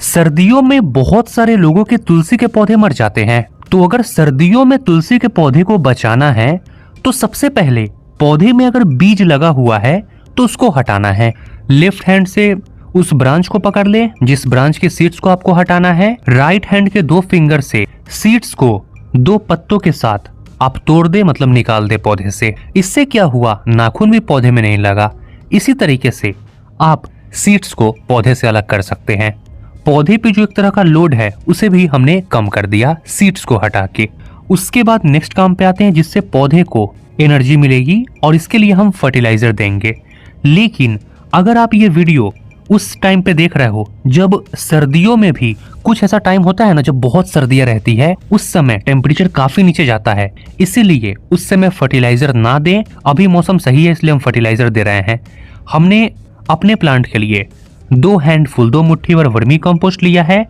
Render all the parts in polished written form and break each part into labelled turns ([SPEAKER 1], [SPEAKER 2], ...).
[SPEAKER 1] सर्दियों में बहुत सारे लोगों के तुलसी के पौधे मर जाते हैं, तो अगर सर्दियों में तुलसी के पौधे को बचाना है तो सबसे पहले पौधे में अगर बीज लगा हुआ है तो उसको हटाना है। लेफ्ट हैंड से उस ब्रांच को पकड़ ले जिस ब्रांच के सीड्स को आपको हटाना है। राइट हैंड के 2 फिंगर से सीड्स को 2 पत्तों के साथ आप तोड़ दे, मतलब निकाल दे पौधे से। इससे क्या हुआ, नाखून भी पौधे में नहीं लगा। इसी तरीके से आप सीड्स को पौधे से अलग कर सकते हैं। पौधे पे जो एक तरह का लोड है उसे भी हमने कम कर दिया सीड्स को हटा के। उसके बाद नेक्स्ट काम पे आते हैं जिससे पौधे को एनर्जी मिलेगी, और इसके लिए हम फर्टिलाइजर देंगे। लेकिन अगर आप ये वीडियो उस टाइम पे देख रहे हो जब सर्दियों में भी कुछ ऐसा टाइम होता है ना, जब बहुत सर्दियां रहती है, उस समय टेम्परेचर काफी नीचे जाता है, इसीलिए उस समय फर्टिलाइजर ना दें। अभी मौसम सही है इसलिए हम फर्टिलाइजर दे रहे हैं। हमने अपने प्लांट के लिए 2 हैंडफुल 2 मुट्ठी भर वर्मी कंपोस्ट लिया है,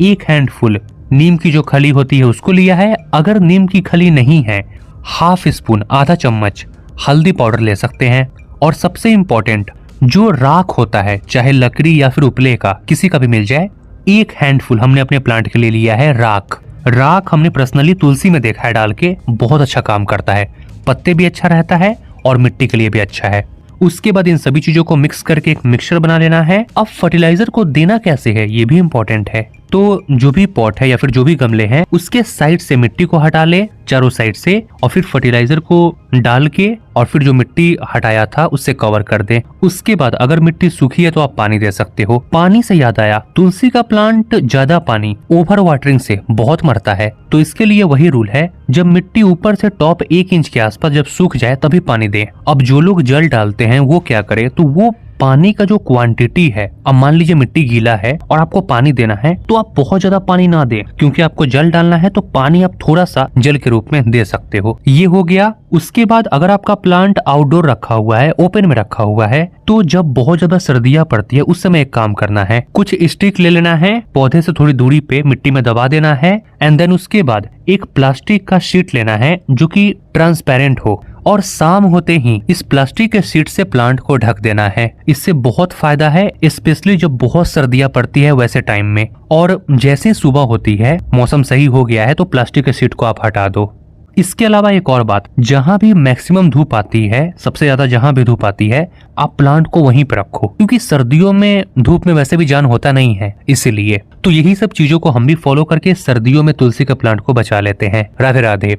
[SPEAKER 1] 1 हैंडफुल नीम की जो खली होती है उसको लिया है। अगर नीम की खली नहीं है, हाफ स्पून आधा चम्मच हल्दी पाउडर ले सकते हैं। और सबसे इम्पोर्टेंट जो राख होता है, चाहे लकड़ी या फिर उपले का, किसी का भी मिल जाए, 1 हैंडफुल हमने अपने प्लांट के लिए लिया है राख। राख हमने पर्सनली तुलसी में देखा है डाल के, बहुत अच्छा काम करता है, पत्ते भी अच्छा रहता है और मिट्टी के लिए भी अच्छा है। उसके बाद इन सभी चीजों को मिक्स करके एक मिक्सचर बना लेना है। अब फर्टिलाइजर को देना कैसे है ये भी इम्पोर्टेंट है। तो जो भी पॉट है या फिर जो भी गमले हैं उसके साइड से मिट्टी को हटा ले, चारों साइड से, और फिर फर्टिलाइजर को डाल के और फिर जो मिट्टी हटाया था उससे कवर कर दे। उसके बाद अगर मिट्टी सूखी है तो आप पानी दे सकते हो। पानी से याद आया, तुलसी का प्लांट ज्यादा पानी ओवर वाटरिंग से बहुत मरता है, तो इसके लिए वही रूल है, जब मिट्टी ऊपर से टॉप 1 इंच के आसपास जब सूख जाए तभी पानी दे। अब जो लोग जल डालते हैं वो क्या करे, तो वो पानी का जो क्वांटिटी है, अब मान लीजिए मिट्टी गीला है और आपको पानी देना है तो आप बहुत ज्यादा पानी ना दें, क्योंकि आपको जल डालना है तो पानी आप थोड़ा सा जल के रूप में दे सकते हो। ये हो गया। उसके बाद अगर आपका प्लांट आउटडोर रखा हुआ है, ओपन में रखा हुआ है, तो जब बहुत ज्यादा सर्दियां पड़ती है उस समय एक काम करना है, कुछ स्टिक ले लेना है, पौधे से थोड़ी दूरी पे मिट्टी में दबा देना है, एंड देन उसके बाद एक प्लास्टिक का शीट लेना है जो कि ट्रांसपेरेंट हो, और शाम होते ही इस प्लास्टिक के शीट से प्लांट को ढक देना है। इससे बहुत फायदा है, स्पेशली जब बहुत सर्दियां पड़ती है वैसे टाइम में। और जैसे सुबह होती है, मौसम सही हो गया है, तो प्लास्टिक के शीट को आप हटा दो। इसके अलावा एक और बात, जहां भी मैक्सिमम धूप आती है, सबसे ज्यादा जहां भी धूप आती है, आप प्लांट को वहीं पर रखो, क्योंकि सर्दियों में धूप में वैसे भी जान होता नहीं है, इसीलिए। तो यही सब चीजों को हम भी फॉलो करके सर्दियों में तुलसी के प्लांट को बचा लेते हैं। राधे राधे।